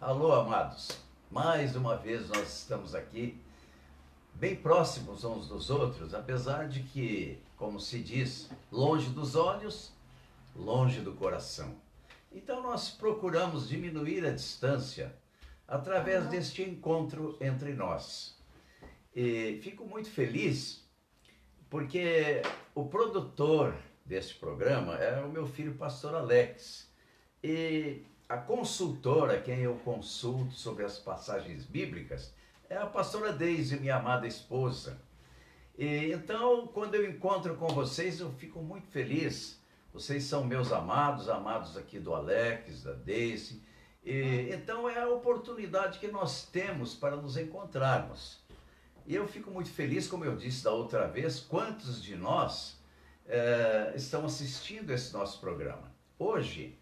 Alô, amados. Mais uma vez nós estamos aqui, bem próximos uns dos outros, apesar de que, como se diz, longe dos olhos, longe do coração. Então nós procuramos diminuir a distância através deste encontro entre nós. E fico muito feliz porque o produtor deste programa é o meu filho, pastor Alex. E a consultora, quem eu consulto sobre as passagens bíblicas, é a pastora Deise, minha amada esposa. E então, quando eu encontro com vocês, eu fico muito feliz. Vocês são meus amados, amados aqui do Alex, da Deise. E então é a oportunidade que nós temos para nos encontrarmos. E eu fico muito feliz, como eu disse da outra vez, quantos de nós estão assistindo esse nosso programa. Hoje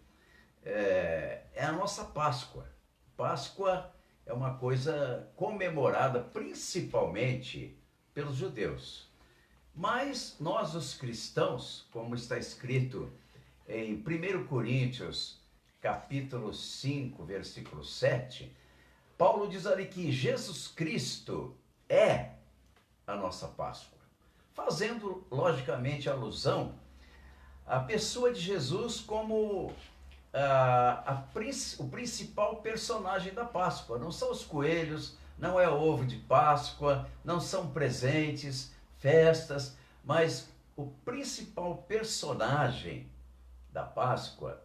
é a nossa Páscoa. Páscoa é uma coisa comemorada principalmente pelos judeus. Mas nós, os cristãos, como está escrito em 1 Coríntios, capítulo 5, versículo 7, Paulo diz ali que Jesus Cristo é a nossa Páscoa, fazendo logicamente alusão à pessoa de Jesus como o principal personagem da Páscoa. Não são os coelhos, não é o ovo de Páscoa, não são presentes, festas, mas o principal personagem da Páscoa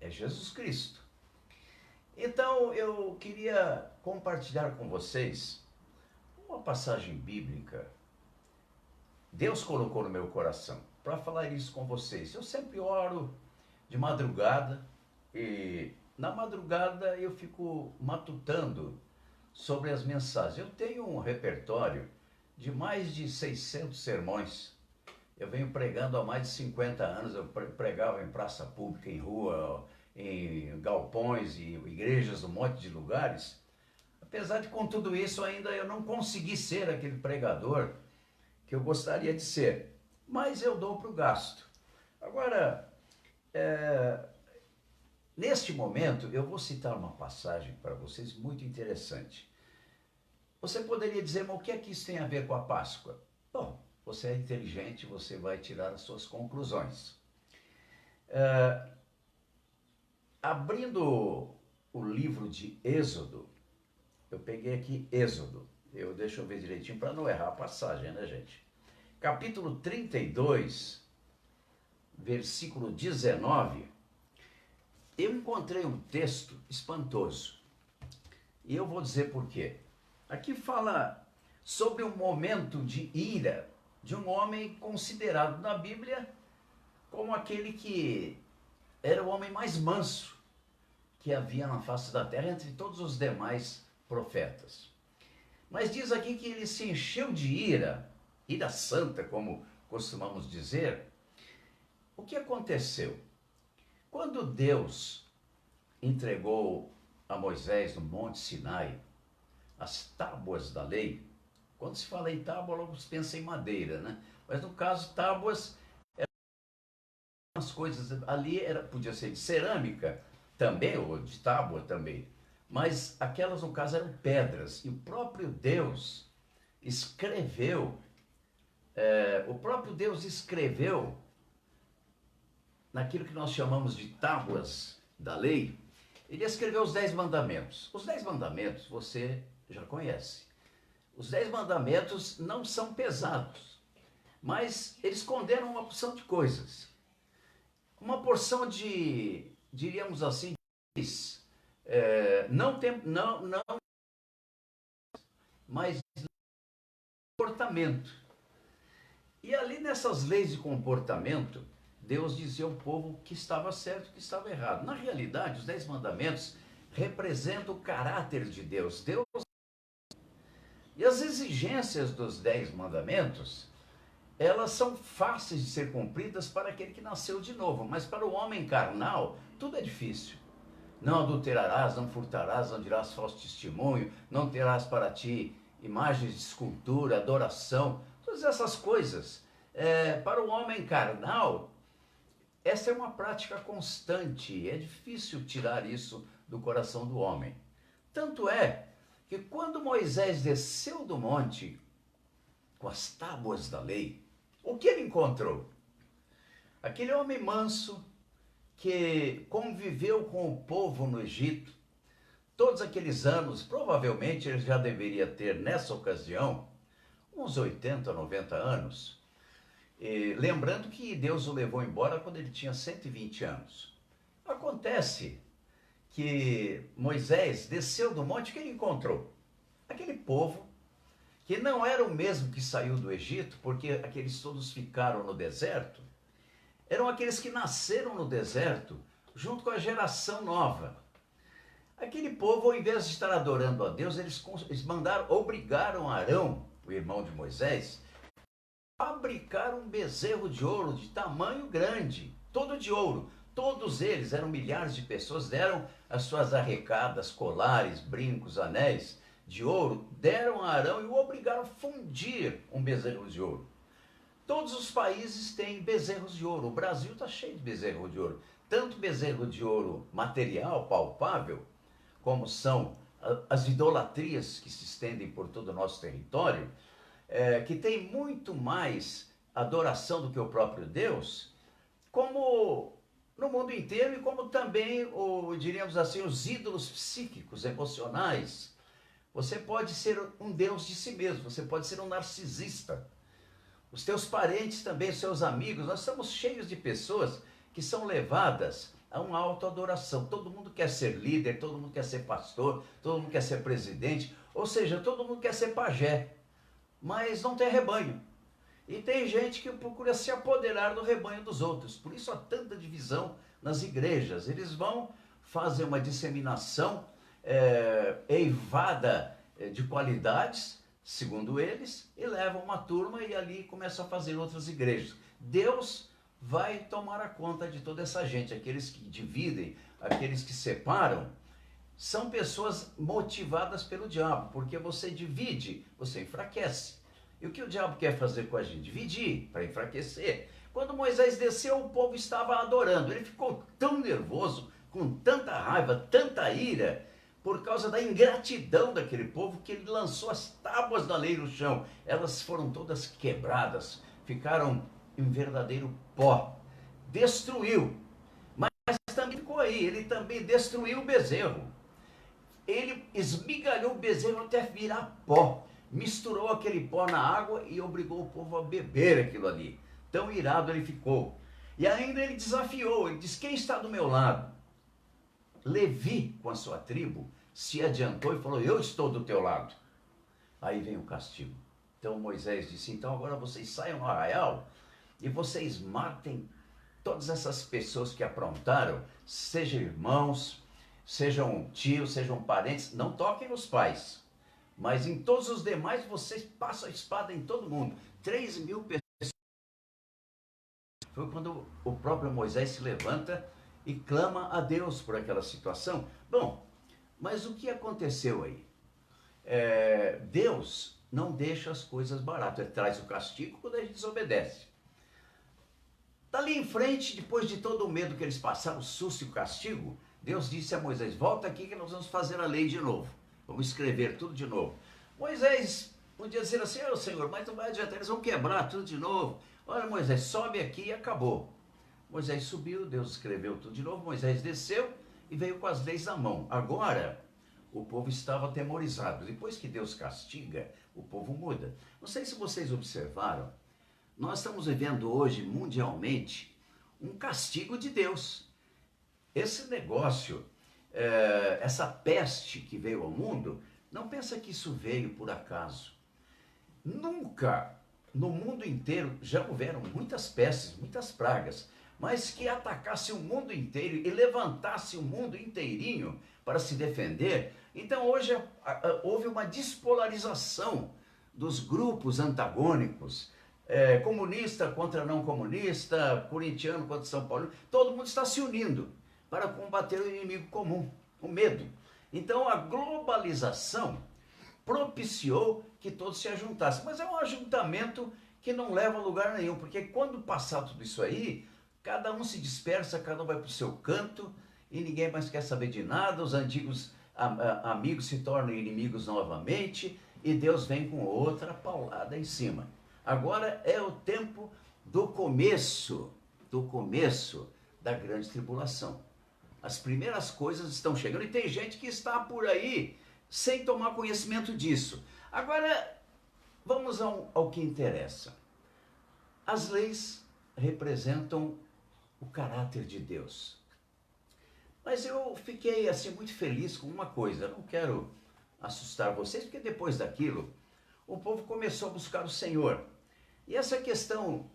é Jesus Cristo. Então eu queria compartilhar com vocês uma passagem bíblica. Deus colocou no meu coração para falar isso com vocês. Eu sempre oro de madrugada e na madrugada eu fico matutando sobre as mensagens. Eu tenho um repertório de mais de 600 sermões. Eu venho pregando há mais de 50 anos. Eu pregava em praça pública, em rua, em galpões e igrejas, um monte de lugares. Apesar de com tudo isso ainda eu não consegui ser aquele pregador que eu gostaria de ser. Mas eu dou para o gasto. Agora, neste momento eu vou citar uma passagem para vocês muito interessante. Você poderia dizer, mas o que é que isso tem a ver com a Páscoa? Bom, você é inteligente, você vai tirar as suas conclusões. Abrindo o livro de Êxodo, eu peguei aqui Êxodo, deixa eu ver direitinho para não errar a passagem, né, gente? Capítulo 32, versículo 19, eu encontrei um texto espantoso. E eu vou dizer por quê. Aqui fala sobre um momento de ira de um homem considerado na Bíblia como aquele que era o homem mais manso que havia na face da terra entre todos os demais profetas. Mas diz aqui que ele se encheu de ira, ira santa, como costumamos dizer. O que aconteceu? Quando Deus entregou a Moisés no Monte Sinai as tábuas da lei, quando se fala em tábua, logo se pensa em madeira, né? Mas no caso, tábuas eram as coisas, ali podia ser de cerâmica também, ou de tábua também, mas aquelas no caso eram pedras, e o próprio Deus escreveu, naquilo que nós chamamos de tábuas da lei, ele escreveu os 10 mandamentos. Os 10 mandamentos você já conhece. Os 10 mandamentos não são pesados, mas eles condenam uma porção de coisas. Uma porção de, diríamos assim, mas comportamento. E ali nessas leis de comportamento, Deus dizia ao povo que estava certo e que estava errado. Na realidade, os 10 mandamentos representam o caráter de Deus. E as exigências dos 10 mandamentos, elas são fáceis de ser cumpridas para aquele que nasceu de novo, mas para o homem carnal, tudo é difícil. Não adulterarás, não furtarás, não dirás falso testemunho, não terás para ti imagens de escultura, adoração, todas essas coisas. Para o homem carnal, essa é uma prática constante, é difícil tirar isso do coração do homem. Tanto é que quando Moisés desceu do monte com as tábuas da lei, o que ele encontrou? Aquele homem manso que conviveu com o povo no Egito, todos aqueles anos, provavelmente ele já deveria ter, nessa ocasião, uns 80, 90 anos. E, lembrando que Deus o levou embora quando ele tinha 120 anos. Acontece que Moisés desceu do monte, o que ele encontrou? Aquele povo que não era o mesmo que saiu do Egito, porque aqueles todos ficaram no deserto, eram aqueles que nasceram no deserto, junto com a geração nova. Aquele povo, ao invés de estar adorando a Deus, eles obrigaram Arão, o irmão de Moisés, a fabricar um bezerro de ouro de tamanho grande, todo de ouro. Todos eles, eram milhares de pessoas, deram as suas arrecadas, colares, brincos, anéis de ouro, deram a Arão e o obrigaram a fundir um bezerro de ouro. Todos os países têm bezerros de ouro. O Brasil está cheio de bezerro de ouro. Tanto bezerro de ouro material, palpável, como são as idolatrias que se estendem por todo o nosso território, que tem muito mais adoração do que o próprio Deus, como no mundo inteiro, e como também, diríamos assim, os ídolos psíquicos, emocionais. Você pode ser um Deus de si mesmo, você pode ser um narcisista. Os teus parentes também, seus amigos, nós estamos cheios de pessoas que são levadas a uma autoadoração. Todo mundo quer ser líder, todo mundo quer ser pastor, todo mundo quer ser presidente, ou seja, todo mundo quer ser pajé, mas não tem rebanho. E tem gente que procura se apoderar do rebanho dos outros. Por isso há tanta divisão nas igrejas. Eles vão fazer uma disseminação eivada de qualidades, segundo eles, e levam uma turma e ali começam a fazer outras igrejas. Deus vai tomar a conta de toda essa gente. Aqueles que dividem, aqueles que separam, são pessoas motivadas pelo diabo, porque você divide, você enfraquece. E o que o diabo quer fazer com a gente? Dividir, para enfraquecer. Quando Moisés desceu, o povo estava adorando. Ele ficou tão nervoso, com tanta raiva, tanta ira, por causa da ingratidão daquele povo, que ele lançou as tábuas da lei no chão. Elas foram todas quebradas, ficaram em verdadeiro pó. Destruiu. Mas também ficou aí, ele também destruiu o bezerro. Ele esmigalhou o bezerro até virar pó. Misturou aquele pó na água e obrigou o povo a beber aquilo ali. Tão irado ele ficou. E ainda ele desafiou, ele disse: quem está do meu lado? Levi, com a sua tribo, se adiantou e falou: eu estou do teu lado. Aí vem o castigo. Então Moisés disse: então agora vocês saiam ao arraial e vocês matem todas essas pessoas que aprontaram, sejam irmãos, sejam tios, sejam parentes, não toquem nos pais. Mas em todos os demais, vocês passam a espada em todo mundo. 3.000 pessoas. Foi quando o próprio Moisés se levanta e clama a Deus por aquela situação. Bom, mas o que aconteceu aí? Deus não deixa as coisas baratas. Ele traz o castigo quando a gente desobedece. Dali em frente, depois de todo o medo que eles passaram, o susto e o castigo, Deus disse a Moisés: volta aqui que nós vamos fazer a lei de novo. Vamos escrever tudo de novo. Moisés podia dizer assim: ô Senhor, mas não vai adiantar, eles vão quebrar tudo de novo. Olha, Moisés, sobe aqui e acabou. Moisés subiu, Deus escreveu tudo de novo, Moisés desceu e veio com as leis na mão. Agora, o povo estava atemorizado. Depois que Deus castiga, o povo muda. Não sei se vocês observaram, nós estamos vivendo hoje, mundialmente, um castigo de Deus. Esse negócio, essa peste que veio ao mundo, não pensa que isso veio por acaso. Nunca, no mundo inteiro, já houveram muitas pestes, muitas pragas, mas que atacasse o mundo inteiro e levantasse o mundo inteirinho para se defender. Então hoje houve uma despolarização dos grupos antagônicos, comunista contra não comunista, corintiano contra São Paulo. Todo mundo está se unindo para combater o inimigo comum, o medo. Então a globalização propiciou que todos se ajuntassem. Mas é um ajuntamento que não leva a lugar nenhum, porque quando passar tudo isso aí, cada um se dispersa, cada um vai para o seu canto e ninguém mais quer saber de nada, os antigos amigos se tornam inimigos novamente e Deus vem com outra paulada em cima. Agora é o tempo do começo da grande tribulação. As primeiras coisas estão chegando e tem gente que está por aí sem tomar conhecimento disso. Agora, vamos ao que interessa. As leis representam o caráter de Deus. Mas eu fiquei assim muito feliz com uma coisa. Eu não quero assustar vocês, porque depois daquilo, o povo começou a buscar o Senhor. E essa questão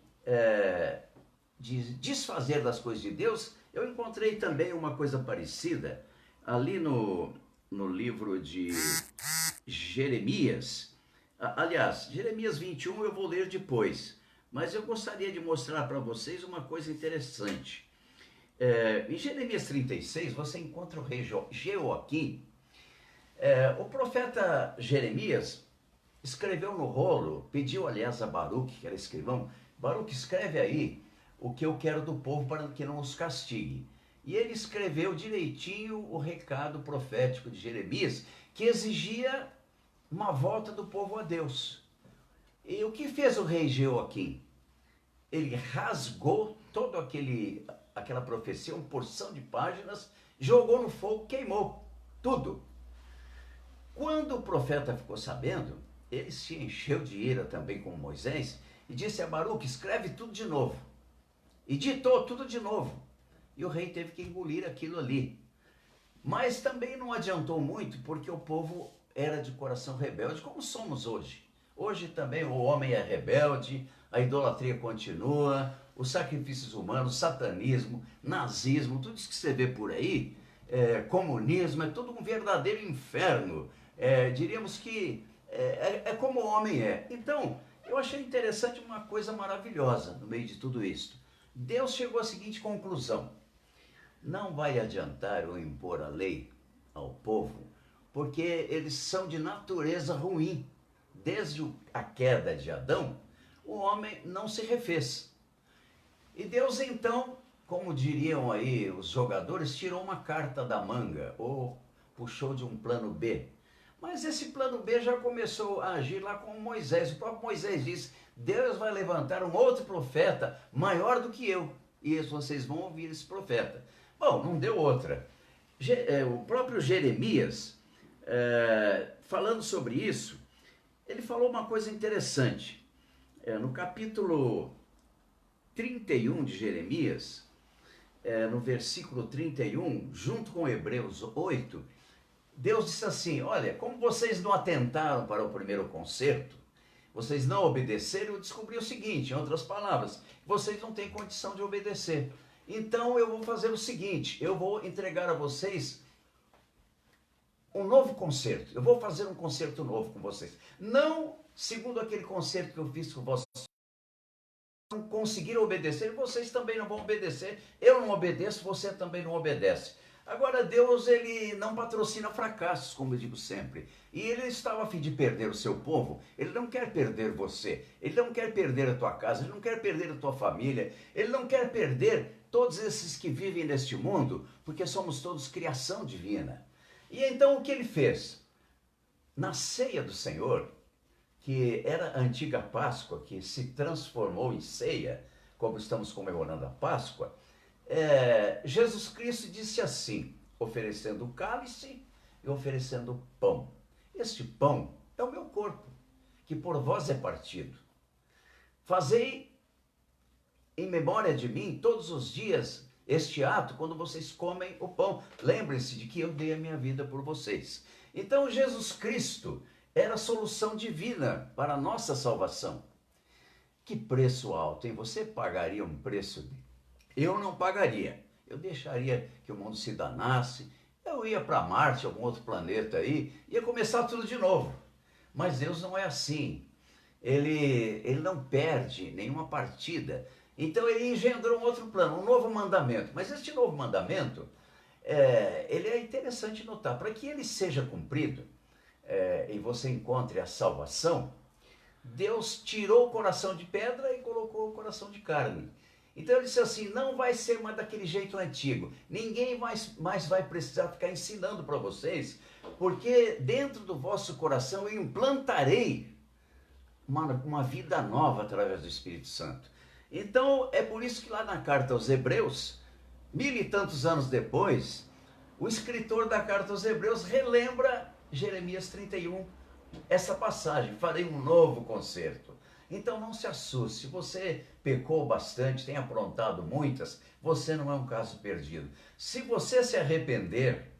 de desfazer das coisas de Deus, eu encontrei também uma coisa parecida ali no livro de Jeremias. Aliás, Jeremias 21 eu vou ler depois, mas eu gostaria de mostrar para vocês uma coisa interessante. Em Jeremias 36 você encontra o rei Jeoaquim. O profeta Jeremias escreveu no rolo, pediu aliás a Baruque, que era escrivão, Baruque, escreve aí o que eu quero do povo para que não os castigue. E ele escreveu direitinho o recado profético de Jeremias, que exigia uma volta do povo a Deus. E o que fez o rei Jeoaquim? Ele rasgou toda aquela profecia, uma porção de páginas, jogou no fogo, queimou tudo. Quando o profeta ficou sabendo, ele se encheu de ira também com Moisés e disse a Baruque, escreve tudo de novo. E ditou tudo de novo. E o rei teve que engolir aquilo ali. Mas também não adiantou muito, porque o povo era de coração rebelde, como somos hoje. Hoje também o homem é rebelde, a idolatria continua, os sacrifícios humanos, satanismo, nazismo, tudo isso que você vê por aí, comunismo, é tudo um verdadeiro inferno. Diríamos que é como o homem é. Então, eu achei interessante uma coisa maravilhosa no meio de tudo isso. Deus chegou à seguinte conclusão: não vai adiantar eu impor a lei ao povo, porque eles são de natureza ruim. Desde a queda de Adão, o homem não se refez. E Deus então, como diriam aí os jogadores, tirou uma carta da manga, ou puxou de um plano B. Mas esse plano B já começou a agir lá com Moisés. O próprio Moisés disse, Deus vai levantar um outro profeta maior do que eu. E vocês vão ouvir esse profeta. Bom, não deu outra. O próprio Jeremias, falando sobre isso, ele falou uma coisa interessante. No capítulo 31 de Jeremias, no versículo 31, junto com Hebreus 8, Deus disse assim, olha, como vocês não atentaram para o primeiro concerto, vocês não obedeceram, eu descobri o seguinte, em outras palavras, vocês não têm condição de obedecer. Então eu vou fazer o seguinte, eu vou entregar a vocês um novo concerto. Eu vou fazer um concerto novo com vocês. Não segundo aquele concerto que eu fiz com vocês. Não conseguiram obedecer, vocês também não vão obedecer. Eu não obedeço, você também não obedece. Agora, Deus, ele não patrocina fracassos, como eu digo sempre. E ele estava a fim de perder o seu povo. Ele não quer perder você. Ele não quer perder a tua casa. Ele não quer perder a tua família. Ele não quer perder todos esses que vivem neste mundo, porque somos todos criação divina. E então o que ele fez? Na ceia do Senhor, que era a antiga Páscoa, que se transformou em ceia, como estamos comemorando a Páscoa, Jesus Cristo disse assim, oferecendo o cálice e oferecendo o pão. Este pão é o meu corpo, que por vós é partido. Fazei em memória de mim todos os dias este ato quando vocês comem o pão. Lembrem-se de que eu dei a minha vida por vocês. Então Jesus Cristo era a solução divina para a nossa salvação. Que preço alto, hein? Você pagaria um preço? Eu não pagaria. Eu deixaria que o mundo se danasse. Eu ia para Marte, algum outro planeta aí, ia começar tudo de novo. Mas Deus não é assim. Ele não perde nenhuma partida. Então ele engendrou um outro plano, um novo mandamento. Mas este novo mandamento, ele é interessante notar. Para que ele seja cumprido, e você encontre a salvação, Deus tirou o coração de pedra e colocou o coração de carne. Então ele disse assim, não vai ser mais daquele jeito antigo. Ninguém mais vai precisar ficar ensinando para vocês, porque dentro do vosso coração eu implantarei uma vida nova através do Espírito Santo. Então é por isso que lá na carta aos Hebreus, 1000 e tantos anos depois, o escritor da carta aos Hebreus relembra Jeremias 31, essa passagem, farei um novo concerto. Então não se assuste, se você pecou bastante, tem aprontado muitas, você não é um caso perdido. Se você se arrepender,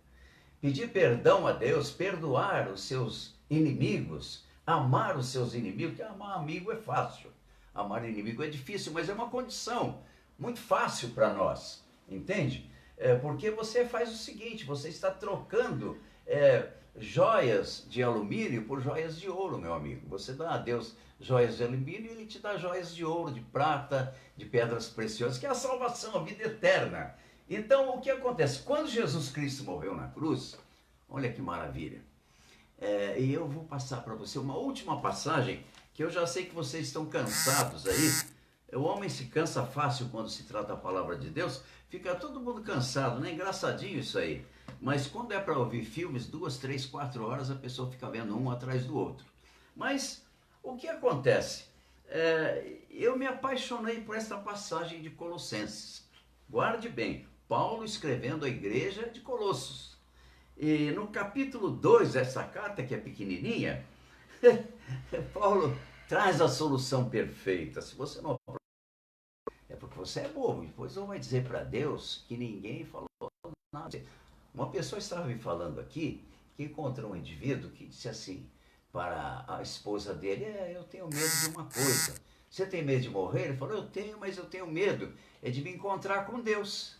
pedir perdão a Deus, perdoar os seus inimigos, amar os seus inimigos, porque amar amigo é fácil, amar inimigo é difícil, mas é uma condição muito fácil para nós, entende? Porque você faz o seguinte, você está trocando joias de alumínio por joias de ouro, meu amigo. Você dá a Deus joias de alumínio e Ele te dá joias de ouro, de prata, de pedras preciosas, que é a salvação, a vida eterna. Então, o que acontece? Quando Jesus Cristo morreu na cruz, olha que maravilha. E eu vou passar para você uma última passagem, que eu já sei que vocês estão cansados aí. O homem se cansa fácil quando se trata da palavra de Deus, fica todo mundo cansado, né? Engraçadinho isso aí. Mas quando é para ouvir filmes, 2, 3, 4 horas, a pessoa fica vendo um atrás do outro. Mas o que acontece? Eu me apaixonei por essa passagem de Colossenses. Guarde bem, Paulo escrevendo à igreja de Colossos. E no capítulo 2 dessa carta, que é pequenininha, Paulo traz a solução perfeita. Se você não... É porque você é bobo. Depois não vai dizer para Deus que ninguém falou nada. Uma pessoa estava me falando aqui que encontrou um indivíduo que disse assim para a esposa dele, eu tenho medo de uma coisa. Você tem medo de morrer? Ele falou, eu tenho, mas eu tenho medo de me encontrar com Deus.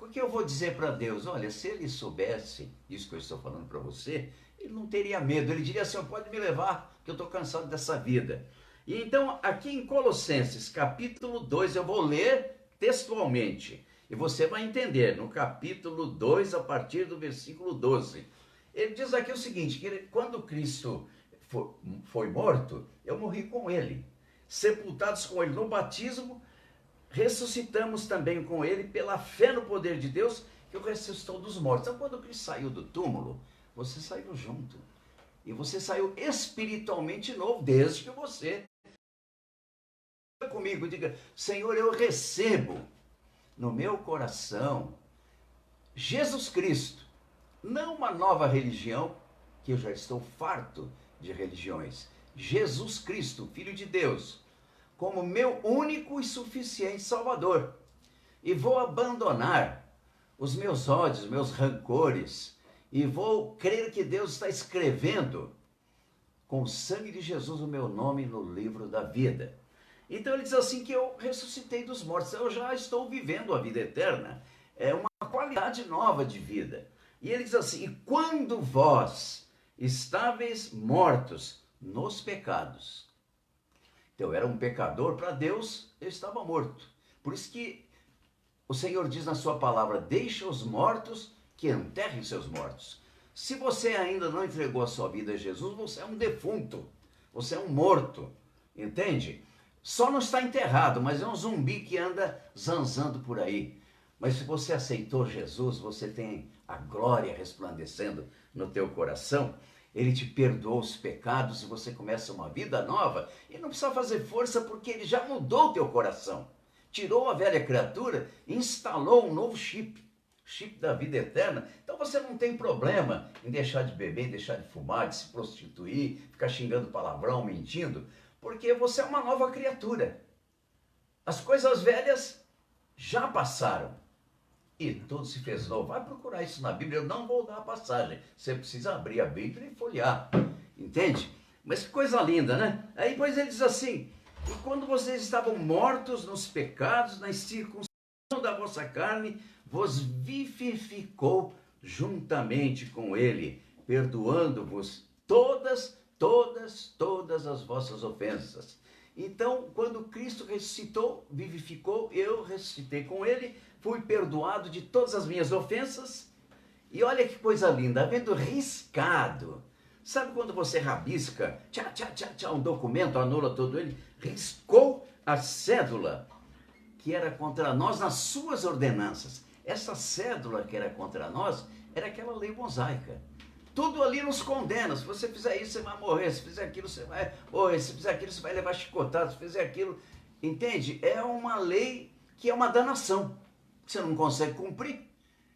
O que eu vou dizer para Deus? Olha, se ele soubesse isso que eu estou falando para você, ele não teria medo. Ele diria assim, pode me levar, que eu estou cansado dessa vida. E então, aqui em Colossenses, capítulo 2, eu vou ler textualmente. E você vai entender, no capítulo 2, a partir do versículo 12. Ele diz aqui o seguinte, que quando Cristo foi morto, eu morri com ele. Sepultados com ele no batismo, ressuscitamos também com ele pela fé no poder de Deus, que o ressuscitou dos mortos. Então, quando Cristo saiu do túmulo, você saiu junto. E você saiu espiritualmente novo, desde que você... comigo, diga, Senhor, eu recebo no meu coração Jesus Cristo, não uma nova religião, que eu já estou farto de religiões, Jesus Cristo, Filho de Deus, como meu único e suficiente Salvador, e vou abandonar os meus ódios, meus rancores, e vou crer que Deus está escrevendo com o sangue de Jesus o meu nome no livro da vida. Então ele diz assim que eu ressuscitei dos mortos, eu já estou vivendo a vida eterna, é uma qualidade nova de vida. E ele diz assim, e quando vós estáveis mortos nos pecados. Então eu era um pecador para Deus, eu estava morto. Por isso que o Senhor diz na sua palavra, deixa os mortos que enterrem seus mortos. Se você ainda não entregou a sua vida a Jesus, você é um defunto, você é um morto, entende? Só não está enterrado, mas é um zumbi que anda zanzando por aí. Mas se você aceitou Jesus, você tem a glória resplandecendo no teu coração. Ele te perdoou os pecados e você começa uma vida nova. E não precisa fazer força porque ele já mudou o teu coração. Tirou a velha criatura e instalou um novo chip. Chip da vida eterna. Então você não tem problema em deixar de beber, deixar de fumar, de se prostituir, ficar xingando palavrão, mentindo. Porque você é uma nova criatura. As coisas velhas já passaram. E tudo se fez novo. Vai procurar isso na Bíblia. Eu não vou dar a passagem. Você precisa abrir a Bíblia e folhear. Entende? Mas que coisa linda, né? Aí depois ele diz assim, e quando vocês estavam mortos nos pecados, na circuncisão da vossa carne, vos vivificou juntamente com ele, perdoando-vos todas as vossas ofensas. Então, quando Cristo ressuscitou, vivificou, eu ressuscitei com ele, fui perdoado de todas as minhas ofensas, e olha que coisa linda, havendo riscado. Sabe quando você rabisca, um documento, anula todo ele, riscou a cédula que era contra nós nas suas ordenanças. Essa cédula que era contra nós era aquela lei mosaica. Tudo ali nos condena. Se você fizer isso, você vai morrer. Se fizer aquilo, você vai morrer. Se fizer aquilo, você vai levar chicotada. Se fizer aquilo... Entende? É uma lei que é uma danação. Você não consegue cumprir.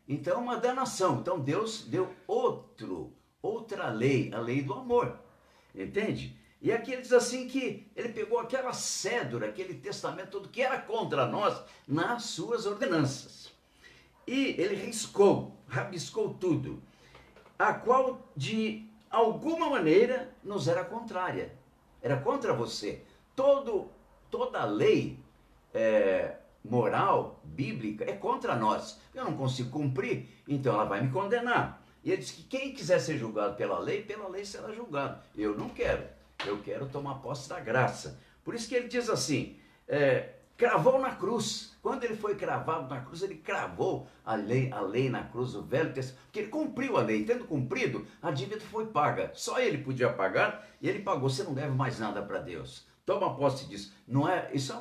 Então, é uma danação. Então, Deus deu outra lei, a lei do amor. Entende? E aqui ele diz assim que ele pegou aquela cédula, aquele testamento todo que era contra nós, nas suas ordenanças. E ele rabiscou tudo, a qual de alguma maneira nos era contrária. Era contra você. Toda a lei moral, bíblica, é contra nós. Eu não consigo cumprir, então ela vai me condenar. E ele diz que quem quiser ser julgado pela lei será julgado. Eu não quero. Eu quero tomar posse da graça. Por isso que ele diz assim, cravou na cruz. Quando ele foi cravado na cruz, ele cravou a lei na cruz, o Velho Testamento, porque ele cumpriu a lei. Tendo cumprido, a dívida foi paga. Só ele podia pagar e ele pagou. Você não deve mais nada para Deus. Toma posse disso. Não é, isso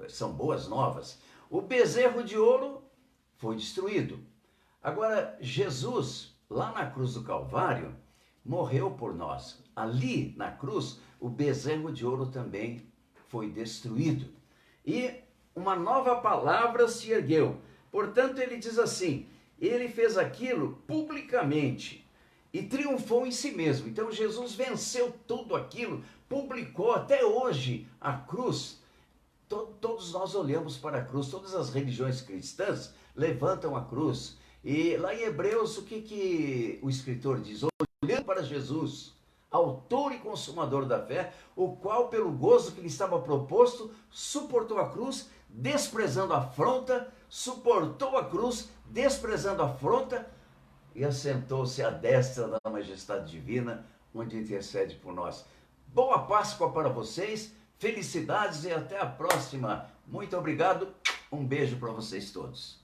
são boas novas. O bezerro de ouro foi destruído. Agora, Jesus, lá na cruz do Calvário, morreu por nós. Ali na cruz, o bezerro de ouro também foi destruído. E uma nova palavra se ergueu. Portanto, ele diz assim, ele fez aquilo publicamente e triunfou em si mesmo. Então, Jesus venceu tudo aquilo, publicou até hoje a cruz. Todos nós olhamos para a cruz, todas as religiões cristãs levantam a cruz. E lá em Hebreus, o que o escritor diz? Olhando para Jesus, autor e consumador da fé, o qual, pelo gozo que lhe estava proposto, suportou a cruz, desprezando a afronta, suportou a cruz, desprezando a afronta, e assentou-se à destra da majestade divina, onde intercede por nós. Boa Páscoa para vocês, felicidades e até a próxima. Muito obrigado, um beijo para vocês todos.